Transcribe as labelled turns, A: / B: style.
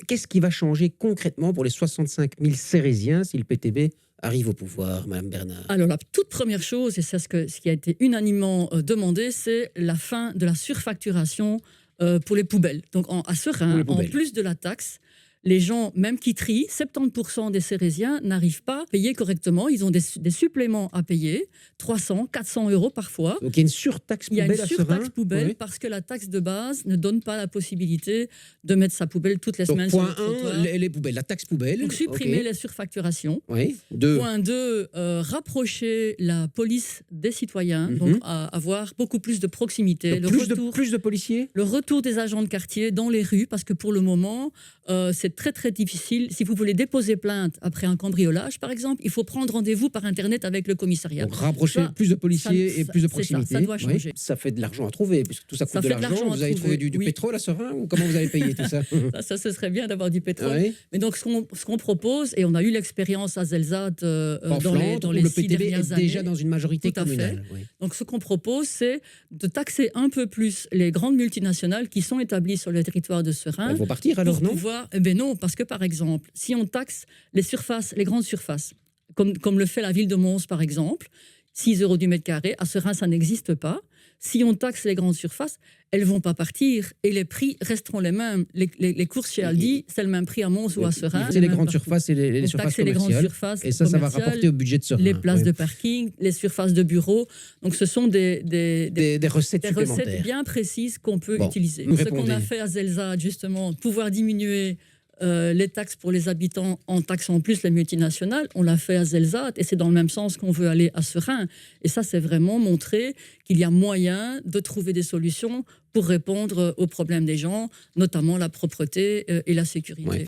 A: qu'est-ce qui va changer concrètement pour les 65 000 Cérésiens si le PTB arrive au pouvoir, Mme Bernard?
B: Alors la toute première chose, et c'est ce qui a été unanimement demandé, c'est la fin de la surfacturation pour les poubelles. Donc à Seraing, en plus de la taxe, les gens, même qui trient, 70% des Cérésiens n'arrivent pas à payer correctement. Ils ont des suppléments à payer, 300, 400 euros parfois.
A: Donc il y a une surtaxe poubelle à Seraing.
B: Il y a une surtaxe poubelle parce que la taxe de base ne donne pas la possibilité de mettre sa poubelle toutes les semaines sur le trottoir.
A: Point 1, les poubelles, la taxe poubelle.
B: Donc supprimer les surfacturations.
A: Oui.
B: Point 2, rapprocher la police des citoyens, donc avoir beaucoup plus de proximité.
A: Donc plus de policiers.
B: Le retour des agents de quartier dans les rues, parce que pour le moment, c'est très très difficile. Si vous voulez déposer plainte après un cambriolage, par exemple, il faut prendre rendez-vous par Internet avec le commissariat.
A: Donc rapprocher plus de policiers et plus de proximité.
B: Ça doit changer.
A: Oui, ça fait de l'argent à trouver, puisque tout ça coûte de l'argent. Vous avez trouvé du pétrole à Seraing ou comment vous avez payé tout ça?
B: Ça, ce serait bien d'avoir du pétrole.
A: Oui.
B: Mais donc, ce qu'on propose, et on a eu l'expérience à Zelzate dans les
A: le
B: 6
A: PTB
B: dernières
A: est
B: années.
A: déjà dans une majorité
B: Tout à
A: communale.
B: fait.
A: Oui.
B: Donc, ce qu'on propose, c'est de taxer un peu plus les grandes multinationales qui sont établies sur le territoire de Seraing.
A: Elles vont partir alors, non?
B: Non, parce que par exemple, si on taxe les grandes surfaces, comme le fait la ville de Mons par exemple, 6 € du mètre carré, à Seraing ça n'existe pas. Si on taxe les grandes surfaces, elles ne vont pas partir et les prix resteront les mêmes. Les courses chez Aldi, c'est le même prix à Mons ou à Seraing.
A: C'est les grandes surfaces et les surfaces commerciales. Et ça va rapporter au budget de Seraing.
B: Les places de parking, les surfaces de bureaux. Donc ce sont des
A: recettes supplémentaires.
B: Recettes bien précises qu'on peut utiliser.
A: Ce
B: qu'on a fait à Zelzate, justement, pouvoir diminuer les taxes pour les habitants en taxant plus les multinationales, on l'a fait à Zelzate et c'est dans le même sens qu'on veut aller à Seraing. Et ça, c'est vraiment montrer qu'il y a moyen de trouver des solutions pour répondre aux problèmes des gens, notamment la propreté et la sécurité.